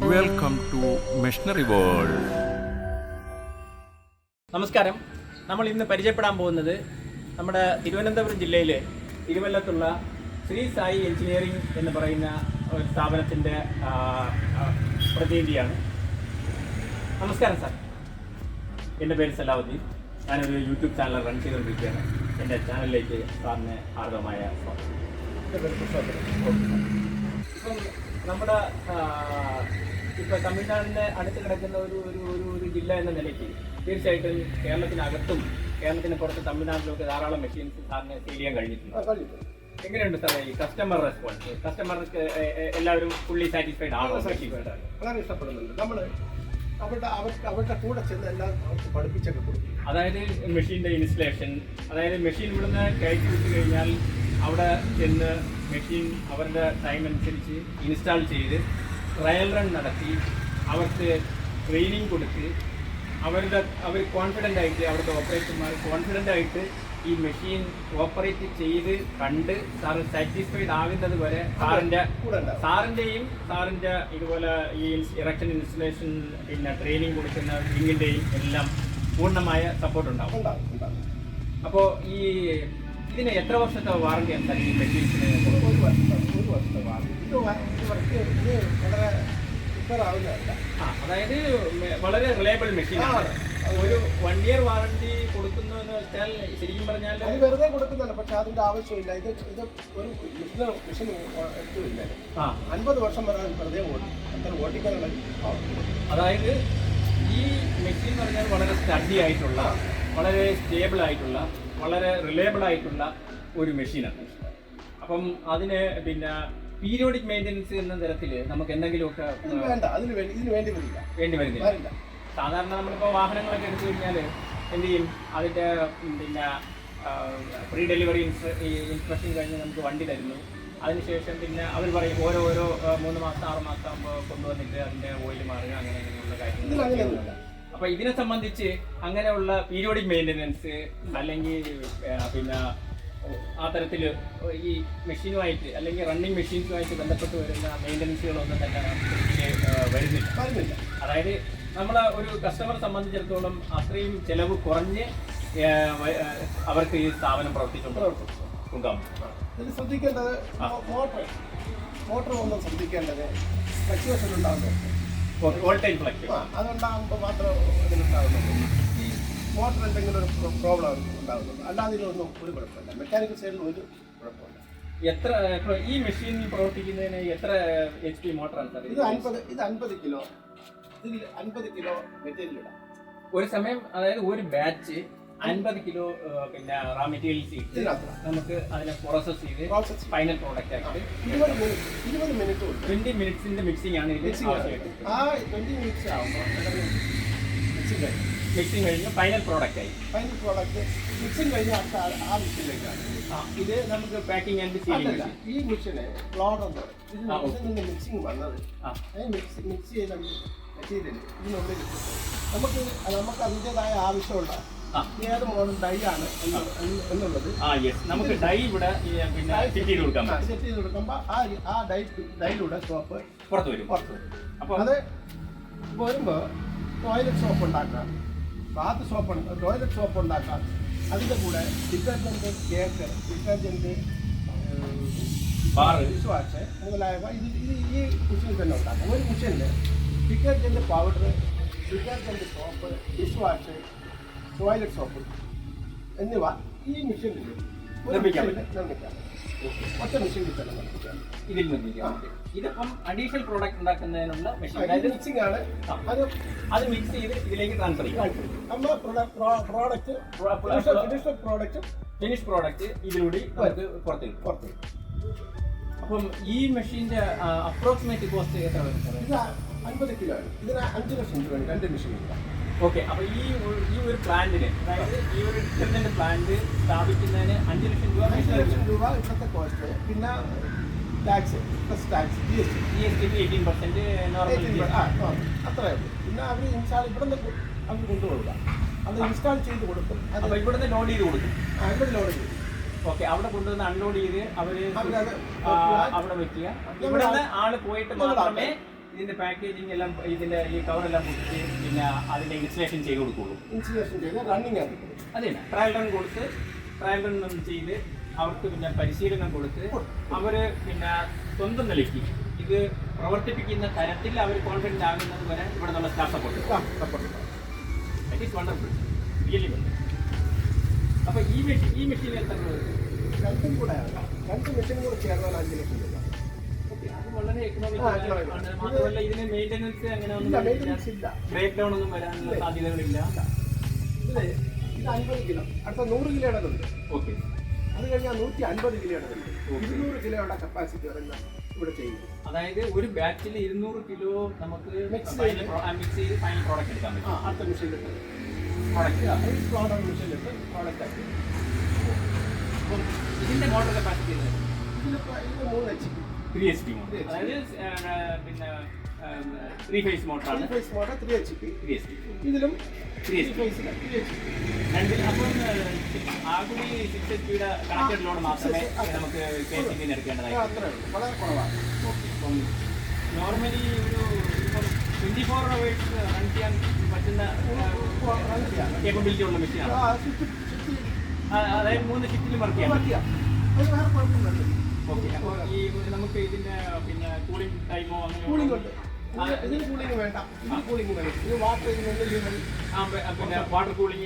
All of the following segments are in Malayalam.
Welcome to machinery world. നമസ്കാരം. നമ്മൾ ഇന്ന് പരിചയപ്പെടാൻ പോകുന്നത് നമ്മുടെ തിരുവനന്തപുരം ജില്ലയിലെ തിരുവല്ലത്തുള്ള ശ്രീ സായി എഞ്ചിനീയറിംഗ് എന്ന് പറയുന്ന ഒരു സ്ഥാപനത്തിൻ്റെ പ്രതിനിധിയാണ്. നമസ്കാരം സാർ. എൻ്റെ പേര് സലാവുദ്ദീൻ. ഞാനൊരു യൂട്യൂബ് ചാനൽ റൺ ചെയ്തുകൊണ്ടിരിക്കുകയാണ്. എൻ്റെ ചാനലിലേക്ക് സാറിന് ഹാർദവമായ സ്വാഗതം. ഇപ്പം നമ്മുടെ ഇപ്പോൾ തമിഴ്നാടിൻ്റെ അടുത്ത് കിടക്കുന്ന ഒരു ഒരു ഒരു ഒരു ജില്ല എന്ന നിലയ്ക്ക് തീർച്ചയായിട്ടും കേരളത്തിനകത്തും കേരളത്തിന് പുറത്ത് തമിഴ്നാട്ടിലൊക്കെ ധാരാളം മെഷീൻസ് സാറിന് സെയിൽ ചെയ്യാൻ കഴിഞ്ഞിട്ടുണ്ട്. എങ്ങനെയുണ്ട് സാറേ ഈ കസ്റ്റമർ റെസ്പോൺസ്? കസ്റ്റമർക്ക് എല്ലാവരും ഫുള്ളി സാറ്റിസ്ഫൈഡ് ആണോ? വളരെ ഇഷ്ടപ്പെടുന്നുണ്ട്. നമ്മൾ അവരുടെ കൂടെ ചെന്ന് എല്ലാം പഠിപ്പിച്ചൊക്കെ കൊടുക്കും. അതായത് മെഷീൻ്റെ ഇൻസ്റ്റലേഷൻ, അതായത് മെഷീൻ ഇവിടുന്ന് കയറ്റി വിട്ട് കഴിഞ്ഞാൽ അവിടെ ചെന്ന് മെഷീൻ അവരുടെ ടൈം അനുസരിച്ച് ഇൻസ്റ്റാൾ ചെയ്ത് ട്രയൽ റൺ നടത്തി അവർക്ക് ട്രെയിനിങ് കൊടുത്ത് അവർ കോൺഫിഡൻ്റ് ആയിട്ട് അവിടുത്തെ ഓപ്പറേറ്റർമാർ കോൺഫിഡൻ്റ് ആയിട്ട് ഈ മെഷീൻ ഓപ്പറേറ്റ് ചെയ്ത് കണ്ട് സാർ സാറ്റിസ്ഫൈഡ് ആകുന്നത് വരെ സാറിൻ്റെയും ഇതുപോലെ ഈ ഇറക്ഷൻ ഇൻസ്റ്റലേഷൻ പിന്നെ ട്രെയിനിങ് കൊടുക്കുന്ന വിങ്ങിൻ്റെയും എല്ലാം പൂർണ്ണമായ സപ്പോർട്ട് ഉണ്ടാവും. അപ്പോൾ ഈ ഇതിന് എത്ര വർഷത്തെ വാറണ്ടി എന്താണ് ഈ മെഷീൻസിന്? ഒരു വർഷത്തെ വാറണ്ടി. വളരെ ആവുന്നതല്ല. അതായത് വളരെ റിലയബിൾ മെഷീനാണ്. ഒരു 1 year വാറണ്ടി കൊടുക്കുന്നു എന്ന് വെച്ചാൽ ശരിക്കും പറഞ്ഞാൽ അത് വെറുതെ കൊടുക്കുന്നില്ല. പക്ഷെ അതിന്റെ ആവശ്യമില്ല. ഇത് ഒരു മെഷീൻ എടുത്തില്ല. 50 വർഷം വരെ വെറുതെ ഓടിക്കാനുള്ള. അതായത് ഈ മെഷീൻ എന്ന് പറഞ്ഞാൽ വളരെ സ്റ്റഡി ആയിട്ടുള്ള, വളരെ സ്റ്റേബിൾ ആയിട്ടുള്ള, വളരെ റിലയബിൾ ആയിട്ടുള്ള ഒരു മെഷീനാണ്. അപ്പം അതിന് പിന്നെ പീരിയോഡിക് മെയിൻ്റെനൻസ് എന്ന തരത്തിൽ നമുക്ക് എന്തെങ്കിലുമൊക്കെ വേണ്ടി വരുന്നില്ല. സാധാരണ നമ്മളിപ്പോൾ വാഹനങ്ങളൊക്കെ എടുത്തു കഴിഞ്ഞാൽ എന്ത് ചെയ്യും, അതിൻ്റെ പിന്നെ പ്രീ ഡെലിവറി ഇൻസ്പെക്ഷൻ കഴിഞ്ഞ് നമുക്ക് വണ്ടി തരുന്നു. അതിനുശേഷം പിന്നെ അവർ പറയും ഓരോ 3 മാസം 6 മാസം ആകുമ്പോൾ കൊണ്ടുവന്നിട്ട് അതിൻ്റെ ഓയിൽ മാറുക അങ്ങനെയുള്ള കാര്യങ്ങൾ. അപ്പോൾ ഇതിനെ സംബന്ധിച്ച് അങ്ങനെയുള്ള പീരിയോഡിക് മെയിൻ്റെനൻസ് അല്ലെങ്കിൽ പിന്നെ ആ തരത്തിൽ ഈ മെഷീനുമായിട്ട് അല്ലെങ്കിൽ റണ്ണിങ് മെഷീൻസുമായിട്ട് ബന്ധപ്പെട്ട് വരുന്ന മെയിൻ്റനൻസുകളൊന്നും തന്നെ വരുന്നില്ല. അതായത് നമ്മൾ ഒരു കസ്റ്റമറെ സംബന്ധിച്ചിടത്തോളം അത്രയും ചിലവ് കുറഞ്ഞ് അവർക്ക് ഈ സ്ഥാപനം പ്രവർത്തിച്ചുണ്ടാവും. ഇതിൽ ശ്രദ്ധിക്കേണ്ടത് മോട്ടർ ഒന്നും ശ്രദ്ധിക്കേണ്ടത് ഫ്ലക്ച്വേഷൻ ഉണ്ടാകുന്നുണ്ട്. വോൾട്ടേജ് ഫ്ലക്ച്വേഷൻ അതുണ്ടാകുമ്പോൾ മാത്രം ഇതിലുണ്ടാകുന്നുണ്ട്. ഈ മോട്ടർ എന്തെങ്കിലും ഒരു പ്രോബ്ലം ഉണ്ടാകുന്നുണ്ട്. അല്ലാതെ ഇതിലൊന്നും ഒരു കുഴപ്പമില്ല. മെക്കാനിക്കൽ സൈഡിൽ ഒരു കുഴപ്പമില്ല. ഈ മെഷീൻ പ്രവർത്തിക്കുന്നതിന് എത്ര HP മോട്ടറാണ് സാർ? ഇത് 50 കിലോ. ഇതിൽ 50 കിലോ മെറ്റീരിയൽ ഇടാം ഒരു സമയം. അതായത് ഒരു ബാച്ച് 50 കിലോ പിന്നെ റാ മെറ്റീരിയൽസ് ഇട്ട് നമുക്ക് അതിനെ പ്രോസസ് ചെയ്ത് ഫൈനൽ പ്രോഡക്റ്റ് ആയിട്ട് 20 മിനിറ്റ് 20 മിനിറ്റ്സിന്റെ മിക്സിംഗ് ആണ് ഇതിൽ ആവശ്യമായിട്ട്. ആ 20 മിനിറ്റ്സ് ആകുമ്പോൾ മിക്സിംഗ് കഴിഞ്ഞ് ഫൈനൽ പ്രോഡക്റ്റ് ആയി. ഫൈനൽ പ്രോഡക്റ്റ് മിക്സിംഗ് കഴിഞ്ഞ് അടുത്ത ആ മിക്സിലേക്കാണ്. ഇത് നമുക്ക് പാക്കിംഗ് ആൻഡ് സീലിംഗ്. ഈ മിഷന് ക്ലോഡുണ്ട്. ഇതിൽ നിന്ന് മിക്സിംഗ് വന്നത് മിക്സ് ചെയ്ത മെറ്റീരിയൽ ഇതിനുള്ളിൽ നമുക്ക് അതിൻ്റെതായ ആവശ്യമുള്ള ഏത് മോഡൽ ഡൈ ആണ് എന്നുള്ളത് നമുക്ക് ഡൈ ഇവിടെ പിന്നെ സെറ്റ് ചെയ്ത് കൊടുക്കുമ്പോൾ ആ ഡൈയിലൂടെ സോപ്പ് പുറത്ത് വരും. അപ്പോൾ അത് വരുമ്പോൾ ടോയ്ലറ്റ് സോപ്പ് ഉണ്ടാക്കാം, ബാത്ത് സോപ്പ്, ടോയ്ലറ്റ് സോപ്പ് ഉണ്ടാക്കാം. അതിൻ്റെ കൂടെ detergent, cake, detergent, dish wash മുതലായവ ഇത് ഈ കുഷിനിൽ തന്നെ ഉണ്ടാക്കാം. ഒരു കുഷിനിൽ detergent powder, detergent soap, dish wash, toilet soap എന്നിവ ഈ മെഷീനിൽ നിർമ്മിക്കാം. ഒറ്റ മെഷീനിൽ തന്നെ നിർമ്മിക്കാം. ഇതിൽ നിർമ്മിക്കാം. ഇതിപ്പം അഡീഷണൽ പ്രോഡക്റ്റ് ഉണ്ടാക്കുന്നതിനുള്ള മെഷീൻ. അതായത് മിക്സിംഗ് ആണ്. അത് മിക്സ് ചെയ്ത് ഇതിലേക്ക് ട്രാൻസ്ഫർ ചെയ്യും. നമ്മൾ പ്രോഡക്റ്റ് ഫിനിഷ് പ്രോഡക്റ്റ് ഇതിലൂടെ നമുക്ക് പുറത്ത് വരും. അപ്പം ഈ മെഷീൻ്റെ അപ്രോക്സിമേറ്റ് കോസ്റ്റ് എത്ര വരും സാർ? ഇത് 50 കിലോ ആണ്. ഇതിന് 5 ലക്ഷം രൂപ 2 മെഷീൻ. ഓക്കെ. അപ്പോൾ ഈ ഒരു പ്ലാന്റിന്, അതായത് ഈ ഒരു ഡിറ്റർജന്റ് പ്ലാന്റ് സ്ഥാപിക്കുന്നതിന് 5 ലക്ഷം രൂപ ഇപ്പോഴത്തെ കോസ്റ്റ്. പിന്നെ ടാക്സ് പ്ലസ് ടാക്സ് GST 18% അത്രയേ ഉള്ളൂ. പിന്നെ അവർ ഇൻസ്റ്റാൾ ഇവിടെ നിന്ന് അവർ കൊണ്ടുകൊടുക്കാം. അത് ഇൻസ്റ്റാൾ ചെയ്ത് കൊടുക്കും. അപ്പോൾ ഇവിടുന്ന് ലോഡ് ചെയ്ത് കൊടുക്കും. ഇവിടെ ലോഡ് ചെയ്യും. ഓക്കെ. അവിടെ കൊണ്ടുവന്ന് അൺലോഡ് ചെയ്ത് അവിടെ വെക്കുക. ഇവിടുന്ന് ആള് പോയിട്ട് മാത്രമേ ഇതിന്റെ പാക്കേജിങ് എല്ലാം ഇതിന്റെ ഈ കവറെല്ലാം പൊട്ടിച്ച് പിന്നെ അതിന്റെ ഇൻസ്റ്റലേഷൻ ചെയ്ത് കൊടുക്കുള്ളൂ. ഇൻസ്റ്റലേഷൻ ചെയ്ത് റണ്ണിങ് ആണ്. അതെ, ട്രയൽ റൺ കൊടുത്ത് ട്രയൽ റൺ ചെയ്ത് അവർക്ക് പിന്നെ പരിശീലനം കൊടുത്ത് അവർ പിന്നെ സ്വന്തം നിലയ്ക്ക് ഇത് പ്രവർത്തിപ്പിക്കുന്ന തരത്തിൽ അവർ കോൺഫിഡൻ്റ് ആകുന്നത് വരെ ഇവിടെ നമ്മൾ staff support that is wonderful, really wonderful. അപ്പോൾ ഈ മെഷീൻ എത്ര രണ്ടും കൂടെ 2 മെഷീനും കൂടെ ചേർന്നാൽ 5 ലക്ഷം രൂപ. അത് വളരെ എക്കണോമിക് ആണ്. മാത്രമല്ല ഇതിന് മെയിൻ്റനൻസ് അങ്ങനെ ഒന്നും ബ്രേക്ക് ഡൗൺ ഒന്നും വരാനുള്ള സാധ്യതകളില്ല. ഇത് 50 കിലോ, അടുത്ത 100 കിലോയുടേതുണ്ട്. ഓക്കെ, അത് കഴിഞ്ഞാൽ 150 കിലോയുടേതുണ്ട്. 200 കിലോയുടെ കപ്പാസിറ്റി വരെ ഇവിടെ ചെയ്യും. അതായത് ഒരു ബാച്ചിൽ 200 കിലോ നമുക്ക് മിക്സ് ചെയ്ത് ഫൈനൽ പ്രോഡക്റ്റ് എടുക്കാൻ പറ്റും. അടുത്ത മെഷീനിലിട്ട് പ്രോഡക്റ്റ് മെഷീനിലിട്ട് പ്രോഡക്റ്റ് ആക്കി. ഇതിന്റെ മോട്ടർ കപ്പാസിറ്റി ഇതിലിപ്പോൾ 3 HP 3 HP മോട്ടർ, അതായത് പിന്നെ 3 ഫേസ് മോട്ടറാണ്. 3 ഫേസ് മോട്ടർ 3 HP. 3 HP ഇതിലും 3 HP. രണ്ടിൽ അപ്പം ആകുടി 6 HP-യുടെ കണക്റ്റഡ് ലോഡ് മാത്രമേ നമുക്ക് കേസിംഗിന് എടുക്കേണ്ടതായി. അത്രേ ഉള്ളൂ, വളരെ കുറവാണ്. ഇപ്പം നോർമലി ഒരു ഇപ്പം 24 hours റൺ ചെയ്യാൻ പറ്റുന്ന കേപ്പബിലിറ്റി ഉള്ള മെഷീനാണ്. അതായത് 3 ഷിഫ്റ്റിലും വർക്ക് ചെയ്യാം. ഓക്കെ, അപ്പോൾ ഈ നമുക്ക് ഇതിന്റെ പിന്നെ കൂളിംഗ് ടൈമോ അങ്ങനെ കൂളിംഗ് ഉണ്ട്. ഇതിന് കൂളിംഗ് വേണ്ട, ഇതിന് കൂളിംഗ് വേണം. ഇത് വാട്ടർ ഇതിനുണ്ട്. പിന്നെ വാട്ടർ കൂളിംഗ്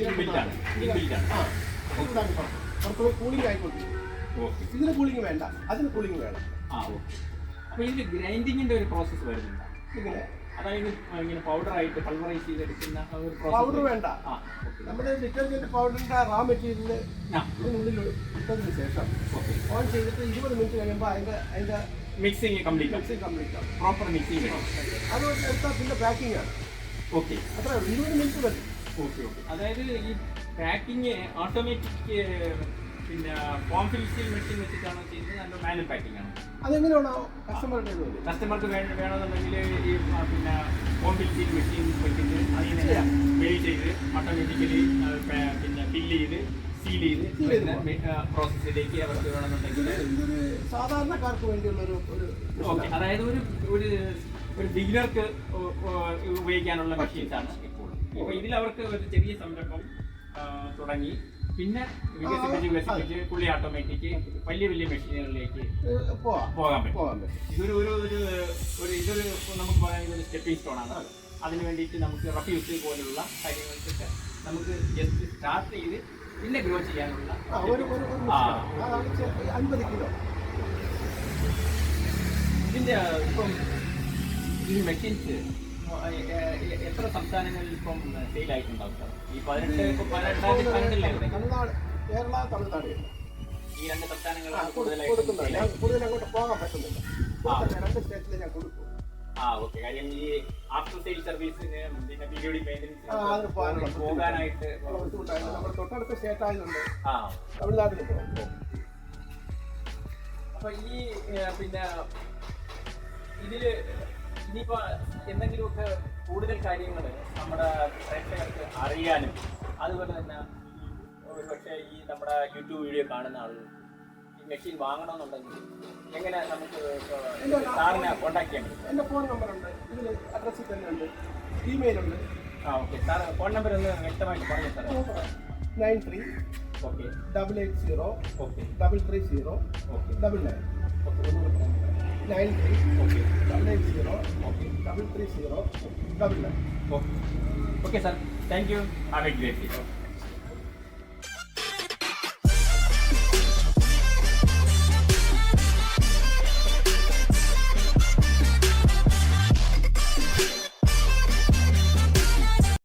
ഇൻബിൽറ്റാണ്. പുറത്തുള്ള കൂളിംഗ് ആയിക്കോട്ടെ. ഓക്കെ, ഇതിന് കൂളിംഗ് വേണ്ട, അതിന് കൂളിംഗ് വേണം. ഓക്കെ. അപ്പോൾ ഇതിന് ഗ്രൈൻഡിങ്ങിന്റെ ഒരു പ്രോസസ്സ് വരുന്നുണ്ട്. ഇങ്ങനെ അതായത് ഇങ്ങനെ പൗഡറായിട്ട് പൾവറൈസ് ചെയ്തെടുക്കുന്ന ഒരു പൗഡർ പ്രോസസ്സ്. വേണ്ട. നമ്മുടെ ഡിറ്റർജന്റ് പൗഡറിന്റെ റാ മെറ്റീരിയൽ ഇതിനുള്ളിൽ ഇട്ടതിന് ശേഷം ഓൺ ചെയ്തിട്ട് 20 മിനിറ്റ് കഴിയുമ്പോൾ അതിന്റെ മിക്സിങ് കംപ്ലീറ്റ് കംപ്ലീറ്റ് ആവും. Proper mixing. അത് എടുത്താൽ പിന്നെ പാക്കിംഗ് ആണ്. ഓക്കെ, അത്ര 20 മിനിറ്റ് മതി. ഓക്കെ. അതായത് ഈ പാക്കിങ് ഓട്ടോമാറ്റിക് പിന്നെ ഫോം ഫിൽസിൽ മെഷീൻ വെച്ചിട്ടാണോ ചെയ്യുന്നത്, നല്ല മാനുവൽ പാക്കിംഗ് ആണ്? അതെങ്ങനെയാണോ കസ്റ്റമറുടെ ഇത്? കസ്റ്റമർക്ക് വേണമെന്നുണ്ടെങ്കിൽ ഈ പിന്നെ ഫോം ഫിൽസിൽ മെഷീൻ വെച്ചിട്ട് അതിനെ വെയിൽ ചെയ്ത് ഓട്ടോമാറ്റിക്കലി പിന്നെ ഫില്ല് ചെയ്ത് സീൽ ചെയ്ത് പ്രോസസ്സിലേക്ക് അവർക്ക് വേണമെന്നുണ്ടെങ്കിൽ ഇതൊരു സാധാരണക്കാർക്ക് വേണ്ടിയുള്ള ഒരു ഓക്കെ. അതായത് ഒരു ബിഗിനർക്ക് ഉപയോഗിക്കാനുള്ള മെഷീൻസാണ് ഇപ്പോൾ. ഇപ്പോൾ ഇതിൽ അവർക്ക് ഒരു ചെറിയ സംരംഭം തുടങ്ങി പിന്നെ വികസിപ്പിച്ച് പുള്ളി ഓട്ടോമാറ്റിക് വലിയ മെഷീനുകളിലേക്ക് പോകാൻ പറ്റും. ഇതൊരു നമുക്ക് പറയാൻ ഒരു സ്റ്റെപ്പിംഗ് സ്റ്റോൺ ആണ്. അതിന് വേണ്ടിയിട്ട് നമുക്ക് റഫ്യൂസ് പോലുള്ള കാര്യങ്ങൾക്കൊക്കെ നമുക്ക് ജസ്റ്റ് സ്റ്റാർട്ട് ചെയ്ത് പിന്നെ ഗ്രോ ചെയ്യാനുള്ള 50 കിലോ. ഇതിൻ്റെ ഇപ്പം ഈ മെഷീൻസ് എത്ര സംസ്ഥാനങ്ങളിൽ ഇപ്പം സെയിലായിട്ടുണ്ടാവും സാർ? ഈ 2012 തമിഴ്നാട്, കേരള, തമിഴ്നാട് ഈ 2 സംസ്ഥാനങ്ങളിലാണ് കൊടുക്കുന്നത്. ഞാൻ കൂടുതൽ അങ്ങോട്ട് പോകാൻ പറ്റുന്നില്ല. 2 സ്റ്റേറ്റിൽ ഞാൻ കൊടുക്കും. ഓക്കെ. കാര്യം ഈ ആഫ്റ്റർ സെയിൽ സർവീസിന് പിന്നെ പീരിയോഡിക് അതിന് പോകാനായിട്ട് ബുദ്ധിമുട്ടായിരുന്നു. നമ്മുടെ തൊട്ടടുത്ത സ്റ്റേറ്റ് ആയതുകൊണ്ട് തമിഴ്നാട്ടിൽ പോകും. അപ്പൊ ഈ പിന്നെ ഇതില് ഇനിയിപ്പോ എന്തെങ്കിലുമൊക്കെ കൂടുതൽ കാര്യങ്ങൾ നമ്മുടെ പ്രേക്ഷകർക്ക് അറിയാനും അതുപോലെ തന്നെ ഒരു പക്ഷേ ഈ നമ്മുടെ യൂട്യൂബ് വീഡിയോ കാണുന്ന ആളുകൾ ഈ മെഷീൻ വാങ്ങണമെന്നുണ്ടെങ്കിൽ എങ്ങനെ നമുക്ക് സാറിനെ കോൺടാക്ട് ചെയ്യാൻ പറ്റും? എൻ്റെ ഫോൺ നമ്പറുണ്ട്, ഇതിൽ അഡ്രസ്സിൽ തന്നെ ഉണ്ട്, ഇമെയിലുണ്ട്. ഓക്കെ സാർ, ഫോൺ നമ്പർ ഒന്ന് വ്യക്തമായിട്ട് പറഞ്ഞു sir. 93 okay 880 okay 330 okay 99. Okay, ഒന്നുകൂടെ പറയാം. 93 okay 880 okay 330 99. Okay. Okay sir, thank you. Have A great day.